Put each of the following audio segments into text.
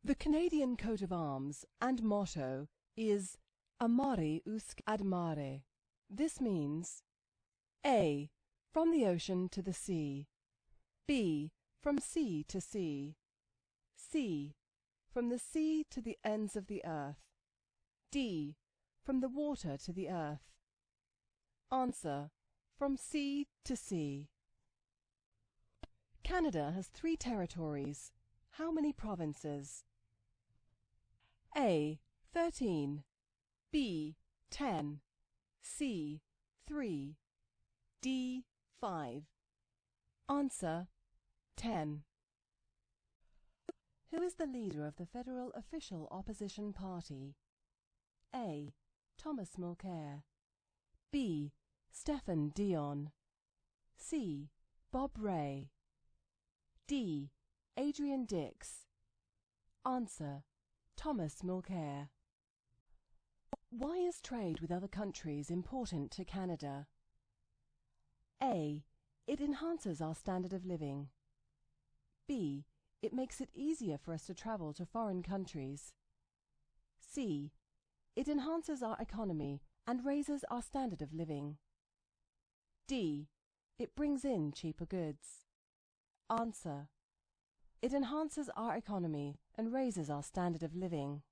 The Canadian coat of arms and motto is Amare usque ad mare. This means A. From the ocean to the sea. B. From sea to sea. C. From the sea to the ends of the earth. D. From the water to the earth. Answer. From sea to sea. Canada has 3 territories. How many provinces? A. 13. B. 10. C. 3. D. 5. Answer. 10. Who is the leader of the federal official opposition party? A. Thomas Mulcair. B. Stephen Dion. C. Bob Rae. D. Adrian Dix. Answer. Thomas Mulcair. Why is trade with other countries important to Canada? A. It enhances our standard of living. B. It makes it easier for us to travel to foreign countries. C. It enhances our economy and raises our standard of living. D. It brings in cheaper goods. Answer. It enhances our economy and raises our standard of living.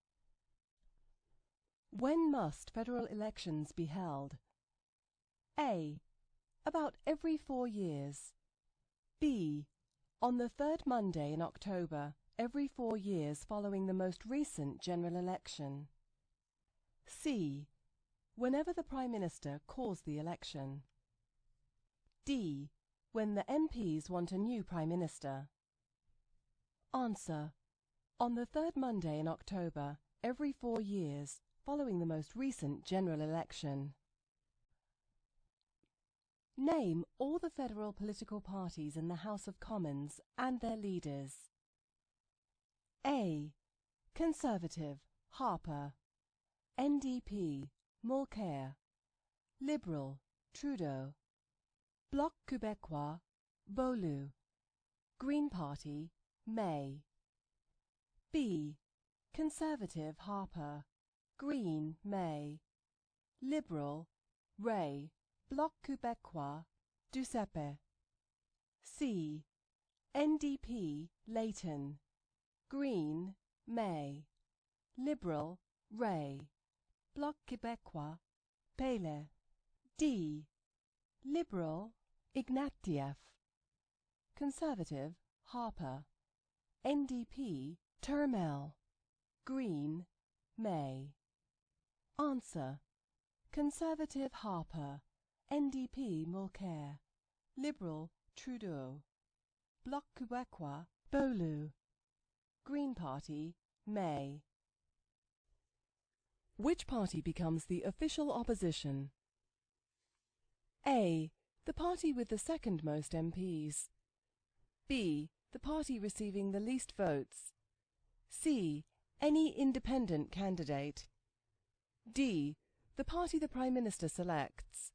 When must federal elections be held? A. About every 4 years. B. On the 3rd Monday in October, every 4 years following the most recent general election. C. Whenever the Prime Minister calls the election. D. When the MPs want a new Prime Minister. Answer. On the 3rd Monday in October, every 4 years, following the most recent general election. Name all the federal political parties in the House of Commons and their leaders. A. Conservative, Harper. NDP, Mulcair. Liberal, Trudeau. Bloc Québécois, Beaulieu. Green Party, May. B. Conservative, Harper. Green, May. Liberal, Rae. Bloc Québécois, Duceppe. C. NDP, Layton. Green, May. Liberal, Rae. Bloc Québécois, Pele. D. Liberal, Ignatieff. Conservative, Harper. NDP, Turmel. Green, May. Answer. Conservative, Harper. NDP, Mulcair. Liberal, Trudeau. Bloc Québécois, Beaulieu. Green Party, May. Which party becomes the official opposition? A. The party with the second most MPs. B. The party receiving the least votes. C. Any independent candidate. D. The party the Prime Minister selects.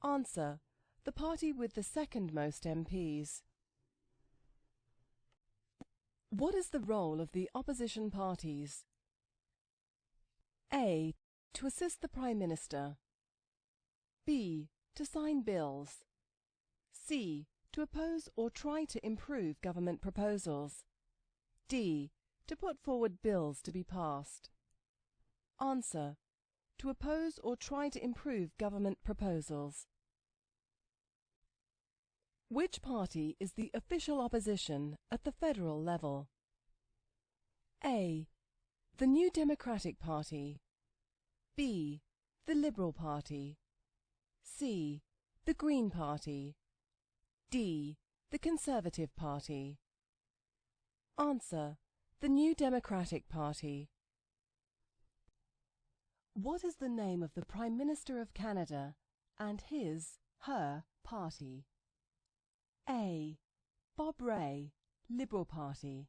Answer. The party with the second most MPs. What is the role of the opposition parties? A. To assist the Prime Minister. B. To sign bills. C. To oppose or try to improve government proposals. D. To put forward bills to be passed. Answer. To oppose or try to improve government proposals. Which party is the official opposition at the federal level? A. The New Democratic Party. B. The Liberal Party. C. The Green Party. D. The Conservative Party. Answer. The New Democratic Party. What is the name of the Prime Minister of Canada and her party? A. Bob Rae, Liberal Party.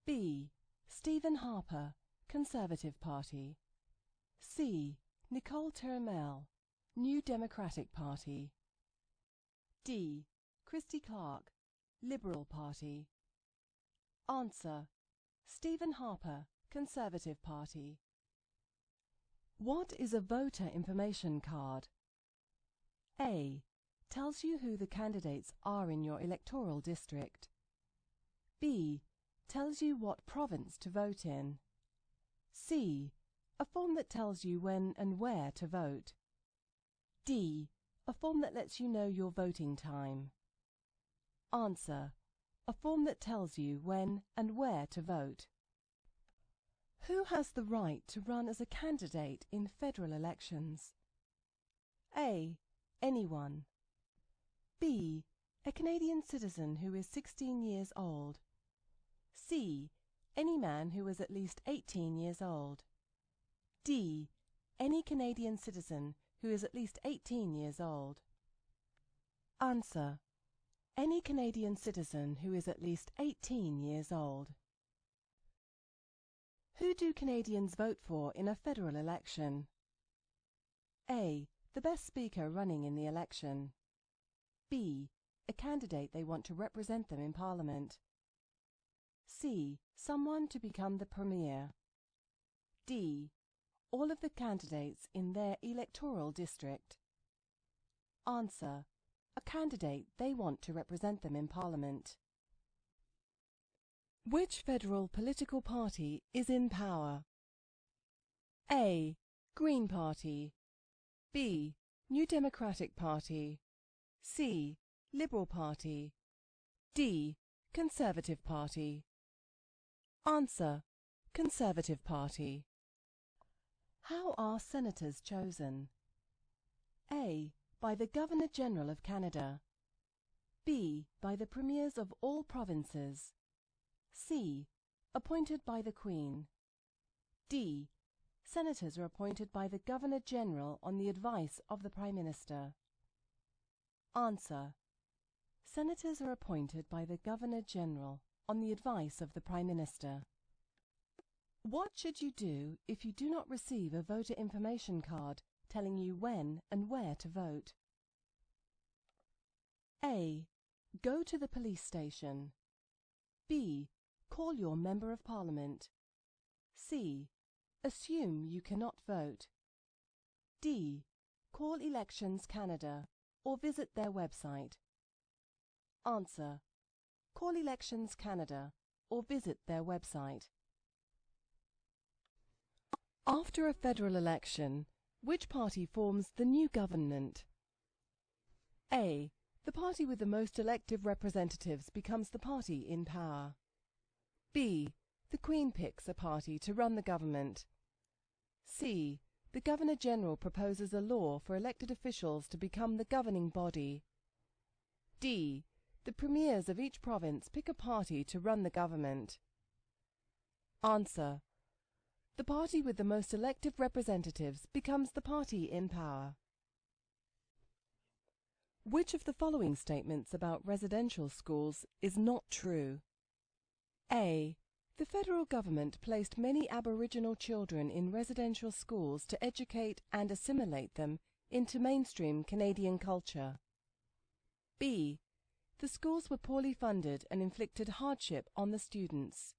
B. Stephen Harper, Conservative Party. C. Nicole Turmel, New Democratic Party. D. Christy Clark, Liberal Party. Answer. Stephen Harper, Conservative Party. What is a voter information card? A. Tells you who the candidates are in your electoral district. B. Tells you what province to vote in. C. A form that tells you when and where to vote. D. A form that lets you know your voting time. Answer. A form that tells you when and where to vote. Who has the right to run as a candidate in federal elections? A. Anyone. B. A Canadian citizen who is 16 years old. C. Any man who is at least 18 years old. D. Any Canadian citizen who is at least 18 years old. Answer. Any Canadian citizen who is at least 18 years old. Who do Canadians vote for in a federal election? A. The best speaker running in the election. B. A candidate they want to represent them in Parliament. C. Someone to become the Premier. D. All of the candidates in their electoral district. Answer. A candidate they want to represent them in Parliament. Which federal political party is in power? A. Green Party. B. New Democratic Party. C. Liberal Party. D. Conservative Party. Answer. Conservative Party. How are senators chosen? A. By the Governor-General of Canada. B. By the Premiers of all provinces. C. Appointed by the Queen. D. Senators are appointed by the Governor-General on the advice of the Prime Minister. Answer. Senators are appointed by the Governor-General on the advice of the Prime Minister. What should you do if you do not receive a voter information card telling you when and where to vote? A. Go to the police station. B. Call your Member of Parliament. C. Assume you cannot vote. D. Call Elections Canada or visit their website. Answer. Call Elections Canada or visit their website. After a federal election, which party forms the new government? A. The party with the most elective representatives becomes the party in power. B. The Queen picks a party to run the government. C. The Governor-General proposes a law for elected officials to become the governing body. D. The premiers of each province pick a party to run the government. Answer. The party with the most elective representatives becomes the party in power. Which of the following statements about residential schools is not true? A. The federal government placed many Aboriginal children in residential schools to educate and assimilate them into mainstream Canadian culture. B. The schools were poorly funded and inflicted hardship on the students.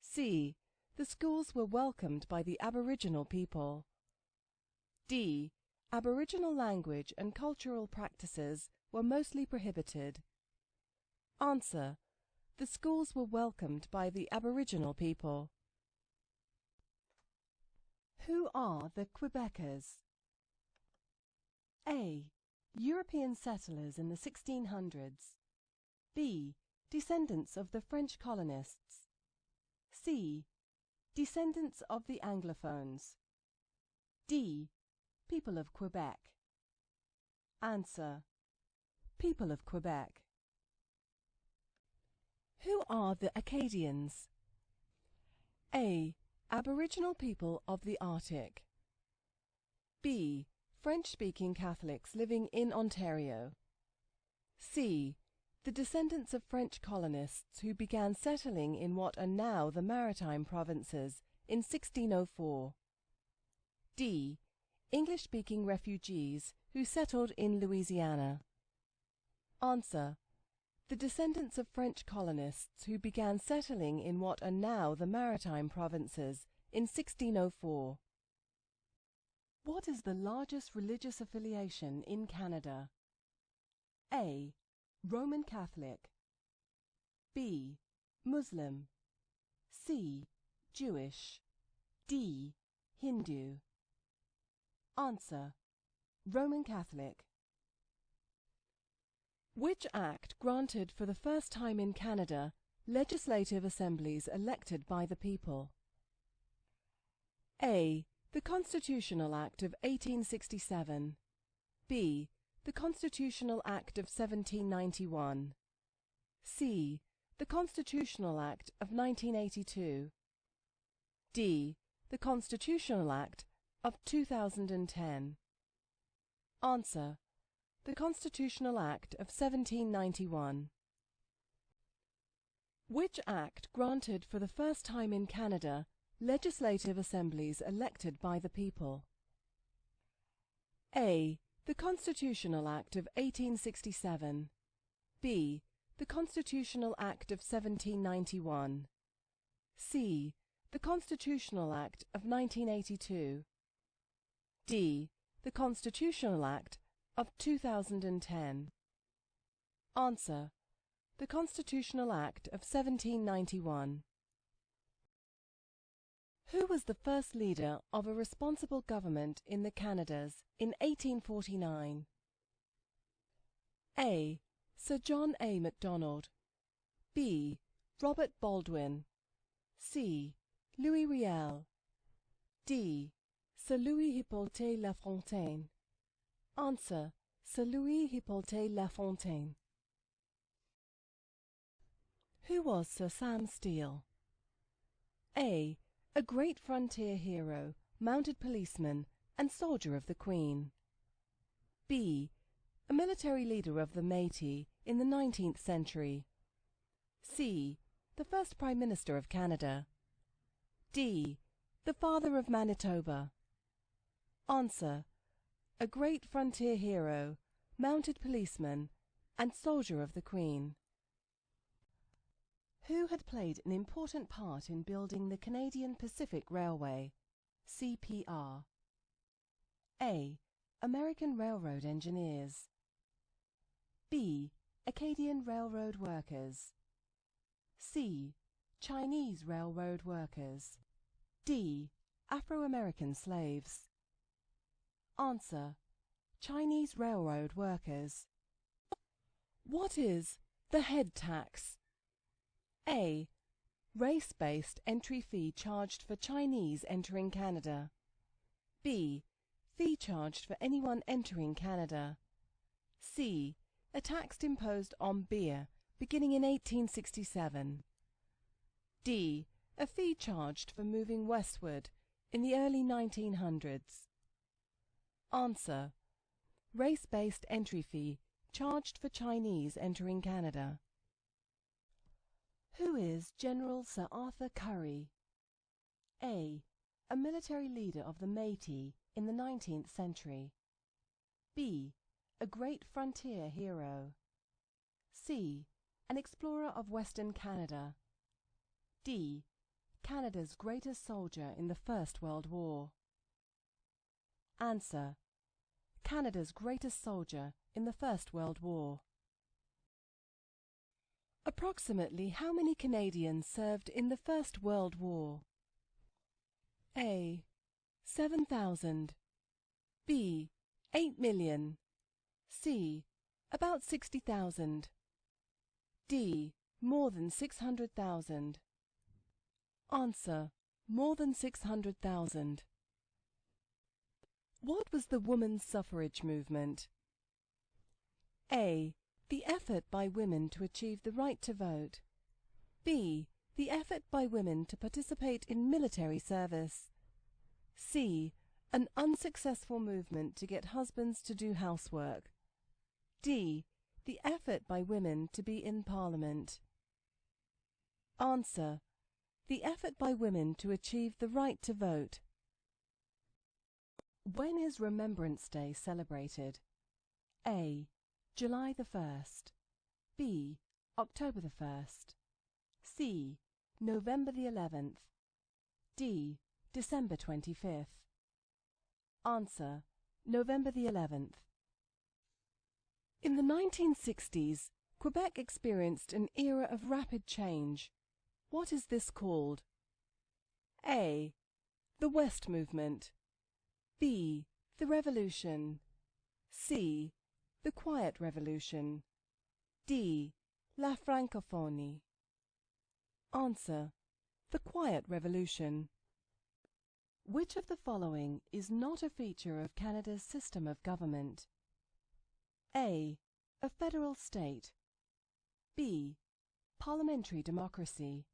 C. The schools were welcomed by the Aboriginal people. D. Aboriginal language and cultural practices were mostly prohibited. Answer. The schools were welcomed by the Aboriginal people. Who are the Quebecers? A. European settlers in the 1600s. B. Descendants of the French colonists. C. Descendants of the Anglophones. D. People of Quebec. Answer. People of Quebec. Who are the Acadians? A. Aboriginal people of the Arctic. B. French-speaking Catholics living in Ontario. C. The descendants of French colonists who began settling in what are now the Maritime Provinces in 1604. D. English-speaking refugees who settled in Louisiana. Answer. the descendants of French colonists who began settling in what are now the Maritime Provinces in 1604. What is the largest religious affiliation in Canada? A. Roman Catholic. B. Muslim. C. Jewish. D. Hindu. Answer: Roman Catholic. Which act granted for the first time in Canada legislative assemblies elected by the people? A. The Constitutional Act of 1867. B. The Constitutional Act of 1791. C. The Constitutional Act of 1982. D. The Constitutional Act of 2010. Answer: the Constitutional Act of 1791. Which act granted for the first time in Canada legislative assemblies elected by the people? A. The Constitutional Act of 1867. B. The Constitutional Act of 1791. C. The Constitutional Act of 1982. D. The Constitutional Act of 2010. Answer: the Constitutional Act of 1791. Who was the first leader of a responsible government in the Canadas in 1849? A. Sir John A. Macdonald. B. Robert Baldwin. C. Louis Riel. D. Sir Louis Hippolyte Lafontaine. Answer: Sir Louis Hippolyte Lafontaine. Who was Sir Sam Steele? A. A great frontier hero, mounted policeman, and soldier of the Queen. B. A military leader of the Métis in the 19th century. C. The first Prime Minister of Canada. D. The father of Manitoba. Answer: a great frontier hero, mounted policeman, and soldier of the Queen. Who had played an important part in building the Canadian Pacific Railway, CPR? A. American Railroad Engineers. B. Acadian Railroad Workers. C. Chinese Railroad Workers. D. Afro-American Slaves. Answer: Chinese Railroad Workers. What is the head tax? A. Race-based entry fee charged for Chinese entering Canada. B. Fee charged for anyone entering Canada. C. A tax imposed on beer beginning in 1867. D. A fee charged for moving westward in the early 1900s. Answer: race-based entry fee charged for Chinese entering Canada. Who is General Sir Arthur Currie? A. A military leader of the Métis in the 19th century. B. A great frontier hero. C. An explorer of Western Canada. D. Canada's greatest soldier in the First World War. Answer: Canada's greatest soldier in the First World War. Approximately how many Canadians served in the First World War? A. 7,000. B. 8 million. C. About 60,000. D. More than 600,000. Answer: more than 600,000. What was the women's suffrage movement? A. The effort by women to achieve the right to vote. B. The effort by women to participate in military service. C. An unsuccessful movement to get husbands to do housework. D. The effort by women to be in Parliament. Answer: the effort by women to achieve the right to vote. When is Remembrance Day celebrated? A. July the 1st. B. October the 1st. C. November the 11th. D. December 25th. Answer: November the 11th. In the 1960s, Quebec experienced an era of rapid change. What is this called? A. The West Movement. B. The Revolution. C. The Quiet Revolution. D. La Francophonie. Answer: the Quiet Revolution. Which of the following is not a feature of Canada's system of government? A. A federal state. B. Parliamentary democracy.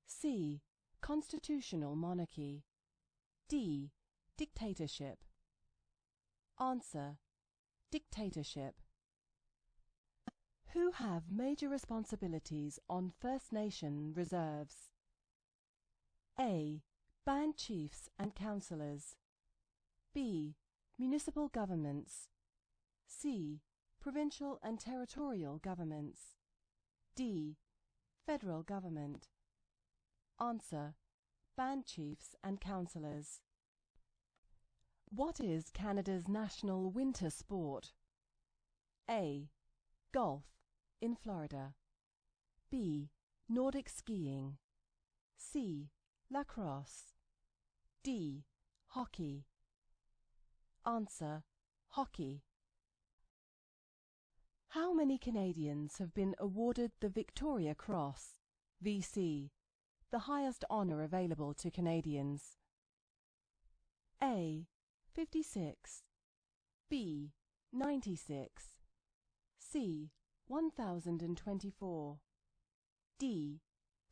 C. Constitutional monarchy. D. Dictatorship. Answer: dictatorship. Who have major responsibilities on First Nation reserves? A. Band chiefs and councillors. B. Municipal governments. C. Provincial and territorial governments. D. Federal government. Answer: band chiefs and councillors. What is Canada's national winter sport? A. Golf in Florida. B. Nordic skiing. C. Lacrosse. D. Hockey. Answer: hockey. How many Canadians have been awarded the Victoria Cross, VC, the highest honour available to Canadians? A. 56. B. 96. C. 1024. D.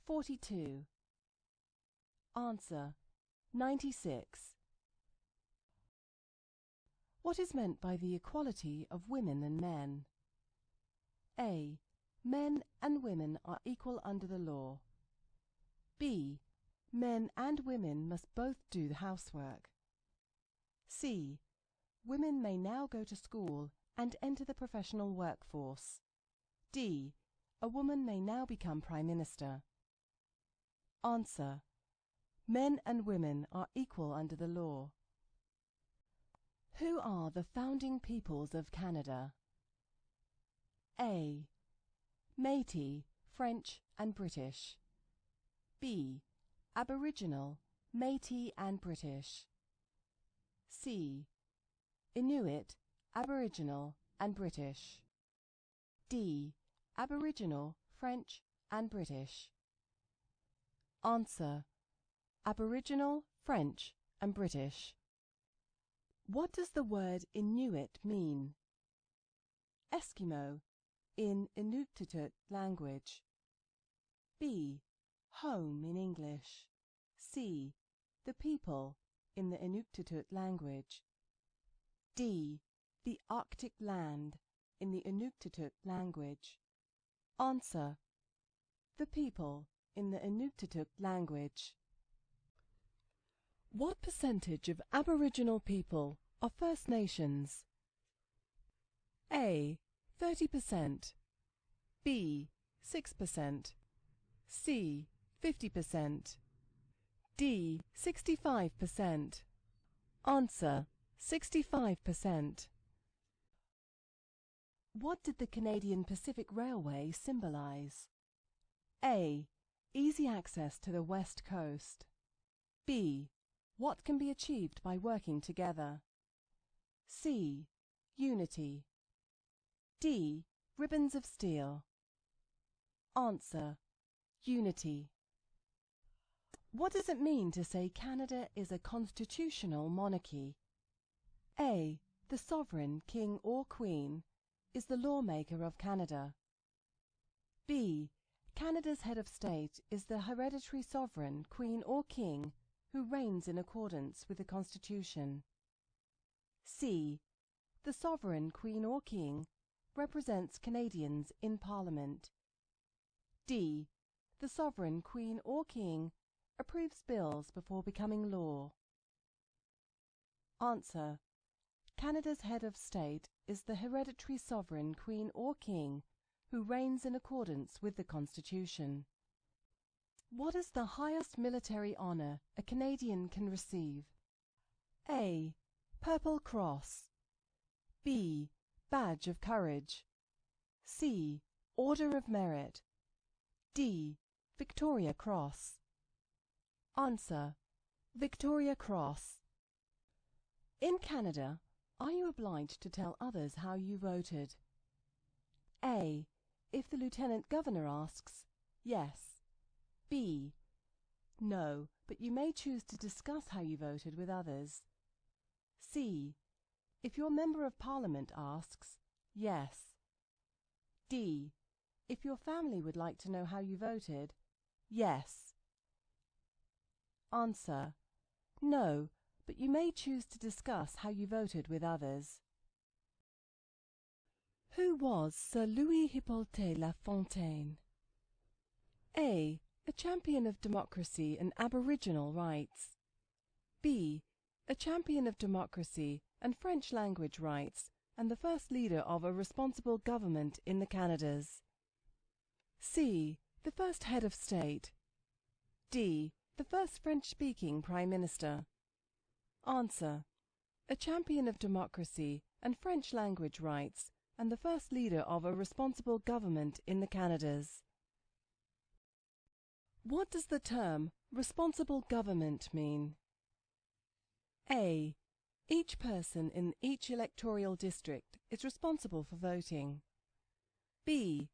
42. Answer: 96. What is meant by the equality of women and men? A. Men and women are equal under the law. B. Men and women must both do the housework. C. Women may now go to school and enter the professional workforce. D. A woman may now become Prime Minister. Answer: men and women are equal under the law. Who are the founding peoples of Canada? A. Métis, French and British. B. Aboriginal, Métis and British. C. Inuit, Aboriginal and British. D. Aboriginal, French and British. Answer: Aboriginal, French and British. What does the word Inuit mean? Eskimo, in Inuktitut language. B. Home in English. C. The people, in the Inuktitut language. D. The Arctic land, in the Inuktitut language. Answer: the people, in the Inuktitut language. What percentage of Aboriginal people are First Nations? A. 30%. B. 6%. C. 50%. D. 65%. Answer: 65%. What did the Canadian Pacific Railway symbolize? A. Easy access to the West Coast. B. What can be achieved by working together? C. Unity. D. Ribbons of steel. Answer: unity. What does it mean to say Canada is a constitutional monarchy? A. The sovereign, king or queen, is the lawmaker of Canada. B. Canada's head of state is the hereditary sovereign, queen or king, who reigns in accordance with the Constitution. C. The sovereign, queen or king, represents Canadians in Parliament. D. The sovereign, queen or king, approves bills before becoming law. Answer: Canada's head of state is the hereditary sovereign, queen or king, who reigns in accordance with the Constitution. What is the highest military honour a Canadian can receive? A. Purple Cross. B. Badge of Courage. C. Order of Merit. D. Victoria Cross. Answer: Victoria Cross. In Canada, are you obliged to tell others how you voted? A. If the Lieutenant Governor asks, yes. B. No, but you may choose to discuss how you voted with others. C. If your Member of Parliament asks, yes. D. If your family would like to know how you voted, yes. Answer: no, but you may choose to discuss how you voted with others. Who was Sir Louis Hippolyte La Fontaine? A. A champion of democracy and Aboriginal rights. B. A champion of democracy and French language rights and the first leader of a responsible government in the Canadas. C. The first head of state. D. The first French-speaking Prime Minister. Answer: a champion of democracy and French language rights and the first leader of a responsible government in the Canadas. What does the term responsible government mean? A. Each person in each electoral district is responsible for voting. B.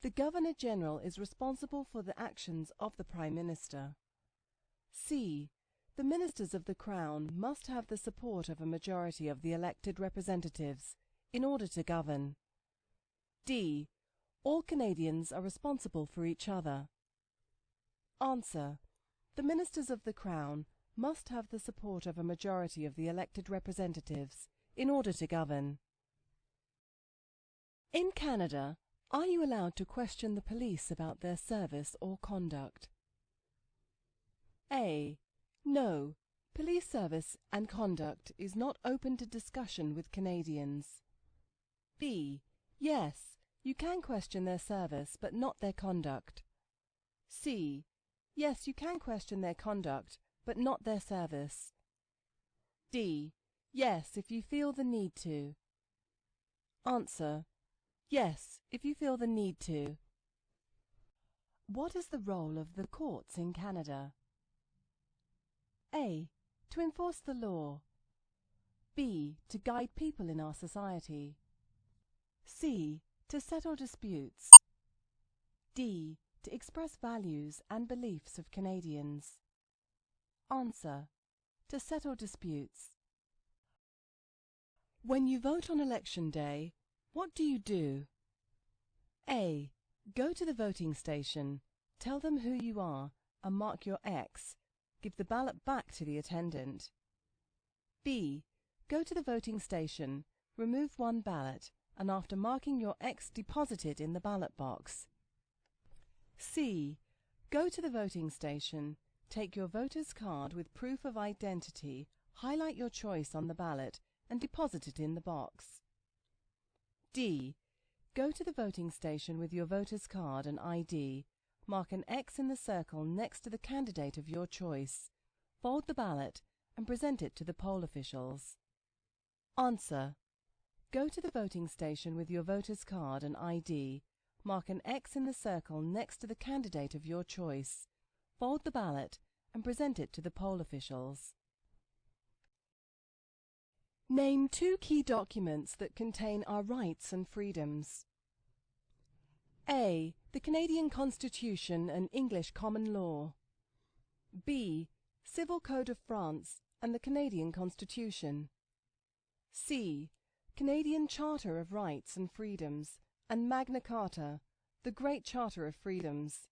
The Governor-General is responsible for the actions of the Prime Minister. C. The Ministers of the Crown must have the support of a majority of the elected representatives in order to govern. D. All Canadians are responsible for each other. Answer: the Ministers of the Crown must have the support of a majority of the elected representatives in order to govern. In Canada, are you allowed to question the police about their service or conduct? A. No. Police service and conduct is not open to discussion with Canadians. B. Yes. You can question their service but not their conduct. C. Yes, you can question their conduct but not their service. D. Yes, if you feel the need to. Answer: yes, if you feel the need to. What is the role of the courts in Canada? A. To enforce the law. B. To guide people in our society. C. To settle disputes. D. To express values and beliefs of Canadians. Answer: to settle disputes. When you vote on election day, what do you do? A. Go to the voting station, tell them who you are, and mark your X. Give the ballot back to the attendant. B. Go to the voting station, remove one ballot, and after marking your X, deposit it in the ballot box. C. Go to the voting station, take your voter's card with proof of identity, highlight your choice on the ballot, and deposit it in the box. D. Go to the voting station with your voter's card and ID, mark an X in the circle next to the candidate of your choice, fold the ballot, and present it to the poll officials. Answer: go to the voting station with your voter's card and ID, mark an X in the circle next to the candidate of your choice, fold the ballot, and present it to the poll officials. Name 2 key documents that contain our rights and freedoms. A. The Canadian Constitution and English Common Law. B. Civil Code of France and the Canadian Constitution. C. Canadian Charter of Rights and Freedoms and Magna Carta, the Great Charter of Freedoms.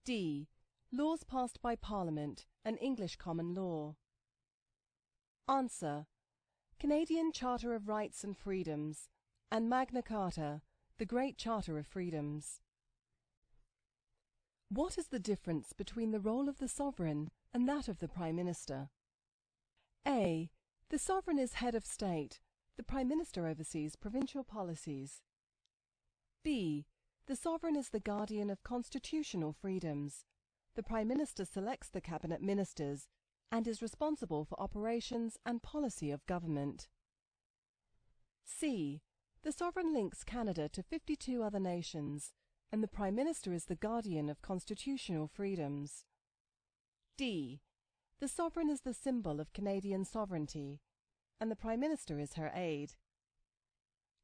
D. Laws passed by Parliament and English Common Law. Answer: Canadian Charter of Rights and Freedoms and Magna Carta, the Great Charter of Freedoms. What is the difference between the role of the sovereign and that of the Prime Minister? A. The sovereign is head of state. The Prime Minister oversees provincial policies. B. The sovereign is the guardian of constitutional freedoms. The Prime Minister selects the Cabinet Ministers and is responsible for operations and policy of government. C. The sovereign links Canada to 52 other nations, and the Prime Minister is the guardian of constitutional freedoms. D. The sovereign is the symbol of Canadian sovereignty, and the Prime Minister is her aide.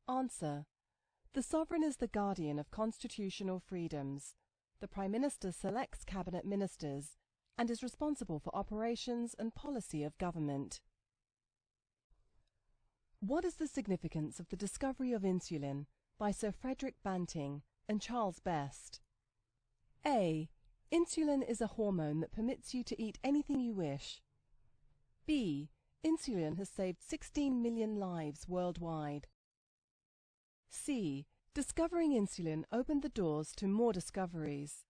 Answer. The sovereign is the guardian of constitutional freedoms. The Prime Minister selects Cabinet Ministers and is responsible for operations and policy of government. What is the significance of the discovery of insulin by Sir Frederick Banting and Charles Best? A. Insulin is a hormone that permits you to eat anything you wish. B. Insulin has saved 16 million lives worldwide. C. Discovering insulin opened the doors to more discoveries.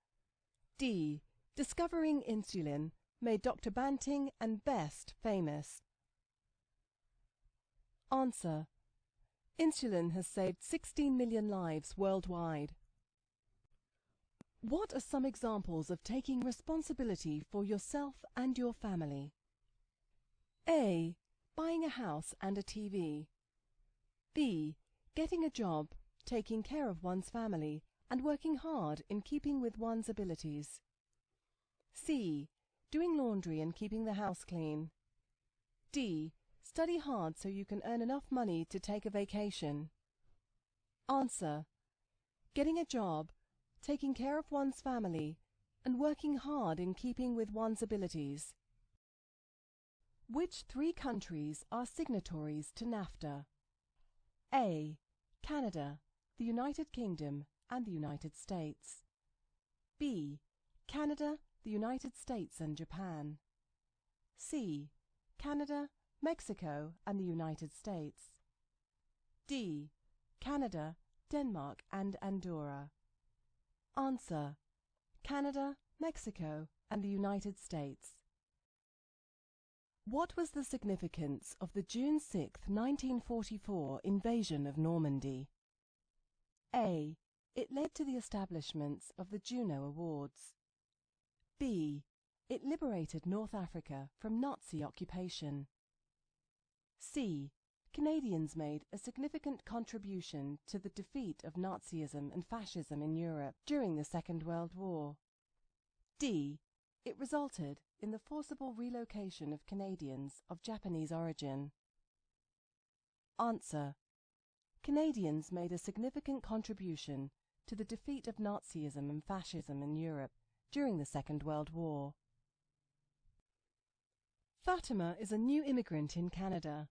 D. Discovering insulin made Dr. Banting and Best famous. Answer. Insulin has saved 16 million lives worldwide. What are some examples of taking responsibility for yourself and your family? A. Buying a house and a TV. B. Getting a job, taking care of one's family, and working hard in keeping with one's abilities. C. Doing laundry and keeping the house clean. D. Study hard so you can earn enough money to take a vacation. Answer. Getting a job, taking care of one's family, and working hard in keeping with one's abilities. Which 3 countries are signatories to NAFTA? A. Canada, the United Kingdom, and the United States. B. Canada, the United States and Japan. C. Canada, Mexico, and the United States. D. Canada, Denmark, and Andorra. Answer. Canada, Mexico, and the United States. What was the significance of the June 6, 1944 invasion of Normandy? A. It led to the establishments of the Juno Awards. B. It liberated North Africa from Nazi occupation. C. Canadians made a significant contribution to the defeat of Nazism and fascism in Europe during the Second World War. D. It resulted in the forcible relocation of Canadians of Japanese origin. Answer. Canadians made a significant contribution to the defeat of Nazism and fascism in Europe during the Second World War. Fatima is a new immigrant in Canada.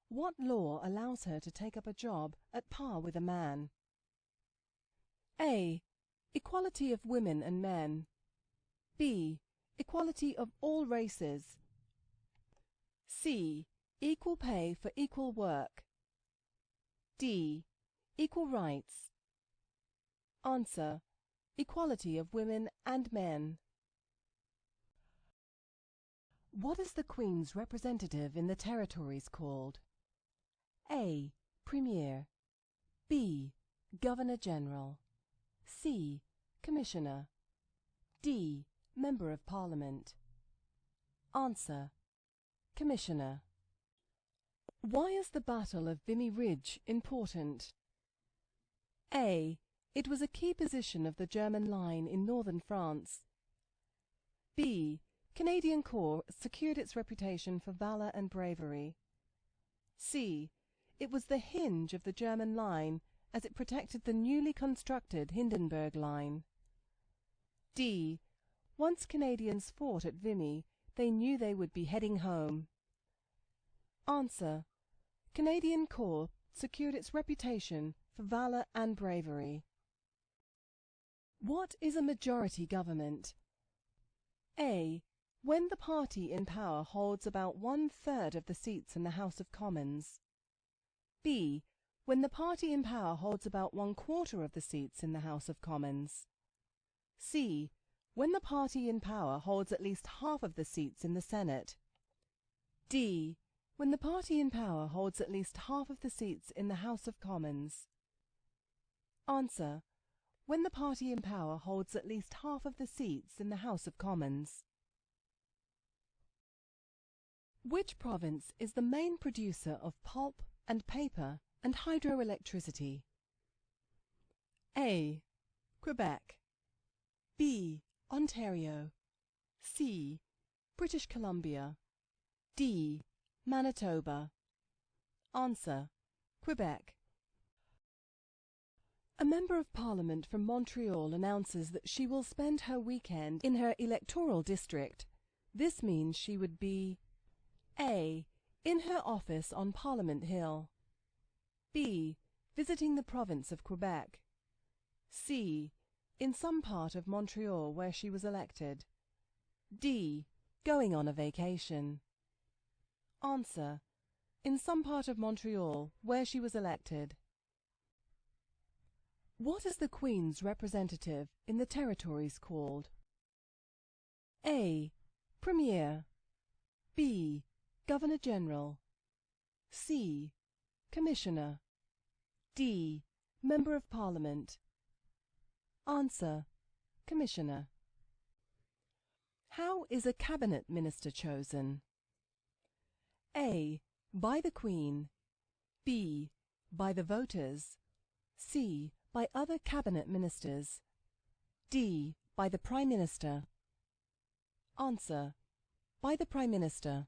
What law allows her to take up a job at par with a man? A. Equality of women and men. B. Equality of all races. C. Equal pay for equal work. D. Equal rights. Answer. Equality of women and men. What is the Queen's representative in the territories called? A. Premier. B. Governor-General. C. Commissioner. D. Member of Parliament. Answer. Commissioner. Why is the Battle of Vimy Ridge important? A. It was a key position of the German line in northern France. B. Canadian Corps secured its reputation for valour and bravery. C. It was the hinge of the German line as it protected the newly constructed Hindenburg Line. D. Once Canadians fought at Vimy, they knew they would be heading home. Answer. Canadian Corps secured its reputation for valour and bravery. What is a majority government? A. When the party in power holds about 1/3 of the seats in the House of Commons. B. When the party in power holds about 1/4 of the seats in the House of Commons. C. When the party in power holds at least half of the seats in the Senate. D. When the party in power holds at least half of the seats in the House of Commons. Answer: when the party in power holds at least half of the seats in the House of Commons. Which province is the main producer of pulp and paper and hydroelectricity? A. Quebec. B. Ontario. C. British Columbia. D. Manitoba. Answer: Quebec. A Member of Parliament from Montreal announces that she will spend her weekend in her electoral district. This means she would be A. in her office on Parliament Hill. B. visiting the province of Quebec. C. in some part of Montreal where she was elected. D. going on a vacation. Answer: in some part of Montreal where she was elected. What is the Queen's representative in the territories called? A. Premier. B. Governor-General. C. Commissioner. D. Member of Parliament. Answer: Commissioner. How is a cabinet minister chosen? A. by the Queen. B. by the voters. C. by other cabinet ministers. D. by the Prime Minister. Answer: by the Prime Minister.